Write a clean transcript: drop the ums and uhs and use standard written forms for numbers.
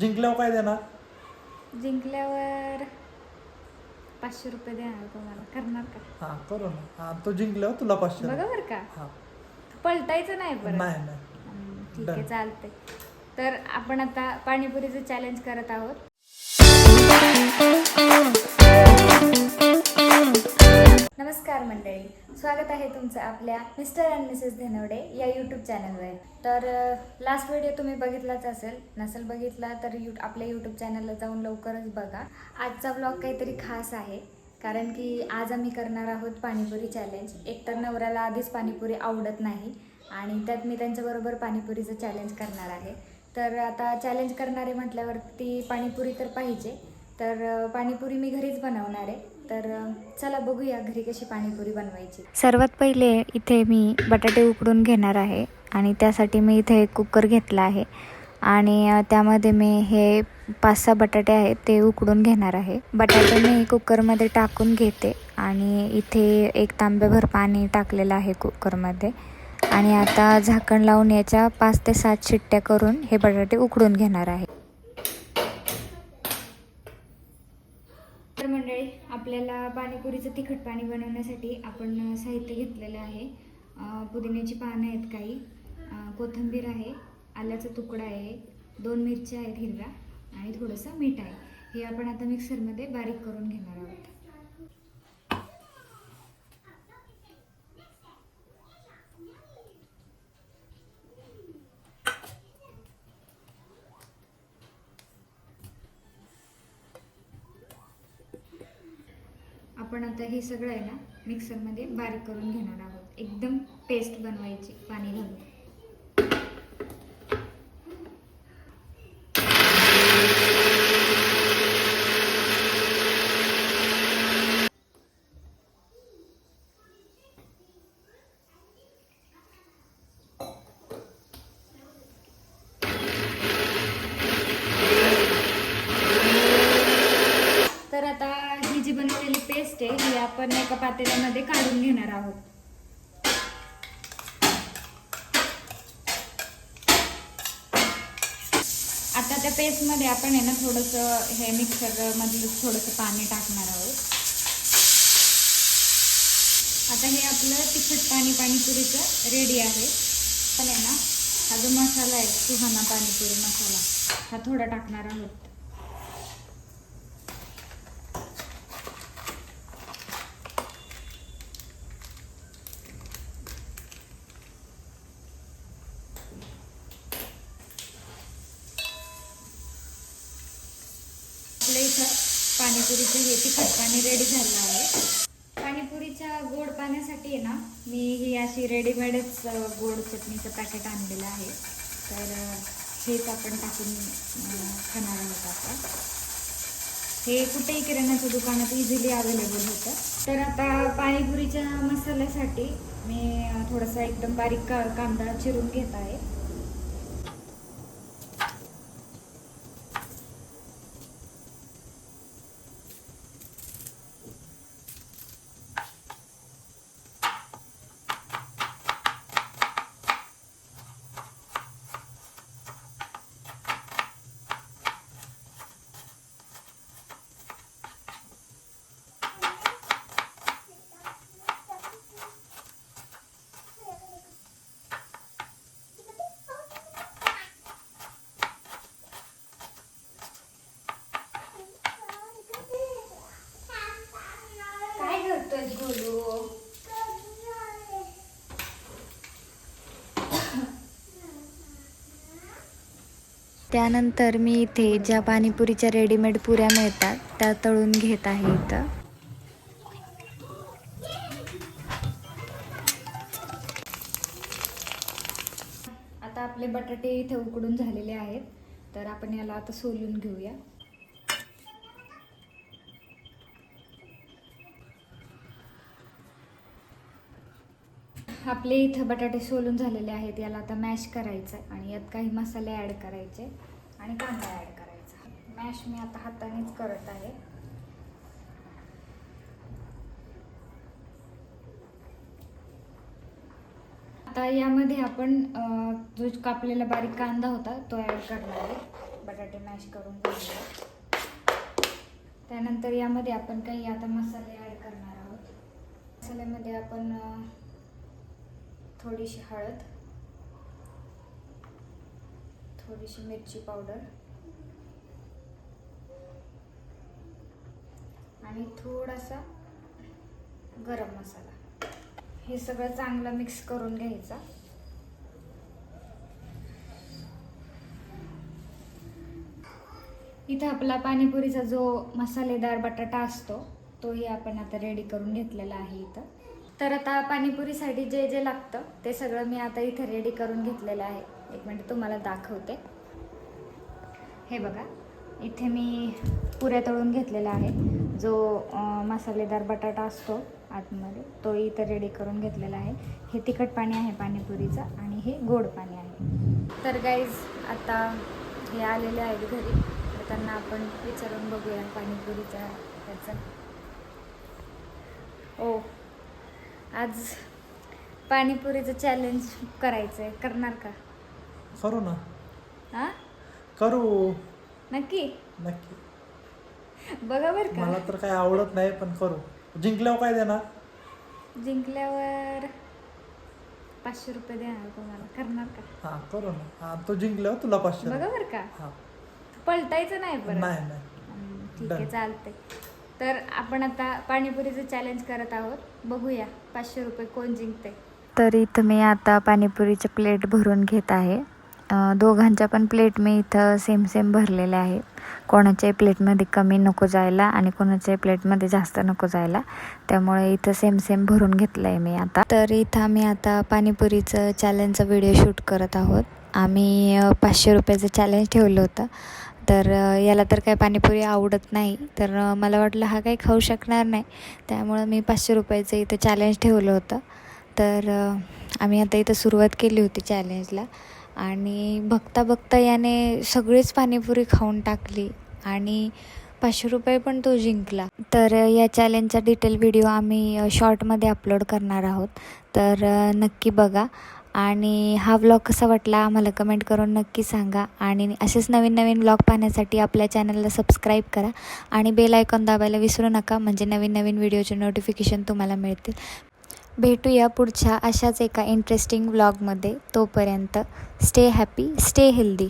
जिंकल्यावर काय देणार? जिंकल्यावर 500 रुपये देणार तुम्हाला. करणार का? हां करू ना. हां तो जिंकल्यावर तुला 500 बघा बरं का, हां पलटायचं नाही परत. नाही नाही. ठीक आहे, Done. चालते. तर आपण आता पाणीपुरीचं चॅलेंज करत आहोत. नमस्कार मंडळी, स्वागत आहे तुमचं आपल्या मिस्टर अँड मिसेस धनवडे या यूट्यूब चॅनलवर. तर लास्ट व्हिडिओ तुम्ही बघितलाच असेल, नसेल बघितला तर आपल्या यूट्यूब चॅनलला जाऊन लवकरच बघा. आजचा ब्लॉग काहीतरी खास आहे, कारण की आज आम्ही करणार आहोत पाणीपुरी चॅलेंज. एकतर नवऱ्याला आधीच पाणीपुरी आवडत नाही आणि त्यात मी त्यांच्याबरोबर पाणीपुरीचं चॅलेंज करणार आहे. तर आता चॅलेंज करणारे म्हटल्यावरती पाणीपुरी तर पाहिजे, तर पाणीपुरी मी घरीच बनवणार आहे. तर चला बघूया घरी कशी पाणीपुरी बनवायची. सर्वात पहिले इथे मी बटाटे उकडून घेणार आहे आणि त्यासाठी मी इथे एक कुकर घेतला आहे आणि त्यामध्ये मी हे 5-6 बटाटे आहेत ते उकडून घेणार आहे. बटाटे मी कुकरमध्ये टाकून घेते आणि इथे एक तांब्याभर पाणी टाकलेलं आहे कुकरमध्ये आणि आता झाकण लावून याच्या 5 ते 7 शिट्ट्या करून हे बटाटे उकडून घेणार आहे. तर मंडळी, आपल्याला पाणीपुरीचं तिखट पाणी बनवण्यासाठी आपण साहित्य घेतलेलं आहे. पुदिन्याची पानं आहेत काही, कोथिंबीर आहे, आल्याचा तुकडा आहे, 2 मिरच्या आहेत हिरव्या आणि थोडंसं मीठ आहे. हे आपण आता मिक्सरमध्ये बारीक करून घेणार आहोत. आपण आता हे सगळं आहे ना मिक्सरमध्ये बारीक करून घेणार आहोत. एकदम पेस्ट बनवायची पाणी घालून. तर आता ही जी बनवलेली पेस्ट आहे ही आपण एका पातेल्यामध्ये काढून घेणार आहोत. आता त्या पेस्टमध्ये आपण आहे ना थोडंसं हे मिक्सरमधलं थोडंसं पाणी टाकणार आहोत. आता हे आपलं तिखट पाणीपुरीचं रेडी आहे. पण आहे ना हा जो मसाला आहे सुहाना पाणीपुरी मसाला हा थोडा टाकणार आहोत. आपल्या इथं पाणीपुरीचं हे तिखट पाणी रेडी झालं आहे. पाणीपुरीच्या गोड पाण्यासाठी आहे ना मी ही अशी रेडीमेडच गोड चटणीचं पॅकेट आणलेलं आहे. तर हेच आपण टाकून खाणार आहोत आता. हे कुठेही किराण्याच्या दुकानात इझिली अवेलेबल होतं. तर आता पाणीपुरीच्या मसाल्यासाठी मी थोडासा एकदम बारीक कांदा चिरून घेत आहे. काय करतोय गोलू? त्यानंतर मी इथे ज्या पाणीपुरीच्या रेडीमेड पुऱ्या मिळतात त्या तळून घेत आहे इथं. आता आपले बटाटे इथे उकडून झालेले आहेत, तर आपण याला आता सोलून घेऊया. आपले इथं बटाटे सोलून झालेले आहेत. याला आता मॅश करायचं आणि यात काही मसाले ॲड करायचे आणि कांदा ॲड करायचा. मॅश मी आता हातानेच करत आहे. आता यामध्ये आपण जो कापलेला बारीक कांदा होता तो ॲड करणार आहे. बटाटे मॅश करून घेऊया. त्यानंतर यामध्ये आपण काही आता मसाले ॲड करणार आहोत. मसाल्यामध्ये आपण थोडीशी हळद, थोडीशी मिरची पावडर आणि थोडासा गरम मसाला, हे सगळं चांगलं मिक्स करून घ्यायचं. इथं आपला पाणीपुरीचा जो मसालेदार बटाटा असतो तोही आपण आता रेडी करून घेतलेला आहे इथं. तर आता पाणीपुरीसाठी जे जे लागतं ते सगळं मी आता इथं रेडी करून घेतलेलं आहे. एक मिनिट तुम्हाला दाखवते. हे बघा, इथे मी पुऱ्या तळून घेतलेला आहे. जो मसालेदार बटाटा असतो आतमध्ये तो इथं रेडी करून घेतलेला आहे. हे तिखट पाणी आहे पाणीपुरीचं आणि हे गोड पाणी आहे. तर गाईज आता हे आलेले आहेत घरी, तर त्यांना आपण विचारून बघूया पाणीपुरीचा त्याचं. ओ, आज पाणीपुरीचं चॅलेंज करायचं आहे, करणार का? करू ना. हां, करू नक्की नक्की. बघा बरं का. मला तर काही आवडत नाही पण करू. जिंकल्यावर काय देणार? जिंकल्यावर 500 रुपये देणार तुम्हाला. करणार का? हां करू ना. हां तो जिंकल्यावर तुला 500. बघा बरं का, हां पलटायचं नाही परत. नाही. ठीक आहे, Done. चालते. तर आपण आता पाणीपुरीचं चॅलेंज करत आहोत. बघूया 500 रुपये कोण जिंकते. तर इथं मी आता पाणीपुरीचे प्लेट भरून घेत आहे. दोघांच्या पण प्लेट मी इथं सेम भरलेल्या आहे. कोणाच्याही प्लेटमध्ये कमी नको जायला आणि कोणाच्याही प्लेटमध्ये जास्त नको जायला, त्यामुळे इथं सेम भरून घेतलं आहे मी आता. तर इथं आम्ही आता पाणीपुरीचं चॅलेंजचा व्हिडिओ शूट करत आहोत. आम्ही 500 रुपयाचं चॅलेंज ठेवलं होतं. तर याला तर काही पाणीपुरी आवडत नाही, तर मला वाटलं हा काही खाऊ शकणार नाही, त्यामुळं मी 500 रुपयाचं इथं चॅलेंज ठेवलं होतं. तर आम्ही आता इथं सुरुवात केली होती चॅलेंजला आणि बघता याने सगळीच पाणीपुरी खाऊन टाकली आणि 500 रुपये पण तो जिंकला. तर या चॅलेंजचा डिटेल व्हिडिओ आम्ही शॉर्टमध्ये अपलोड करणार आहोत, तर नक्की बघा. आणि हा व्लॉग कसा वाटला आम्हाला कमेंट करून नक्की सांगा. आणि असेच नवीन व्लॉग पाहण्यासाठी आपल्या चॅनलला सबस्क्राईब करा आणि बेल आयकॉन दाबायला विसरू नका, म्हणजे नवीन व्हिडिओचे नोटिफिकेशन तुम्हाला मिळतील. भेटूया पुढच्या अशाच एका इंटरेस्टिंग व्लॉगमध्ये. तोपर्यंत स्टे हॅपी, स्टे हेल्दी.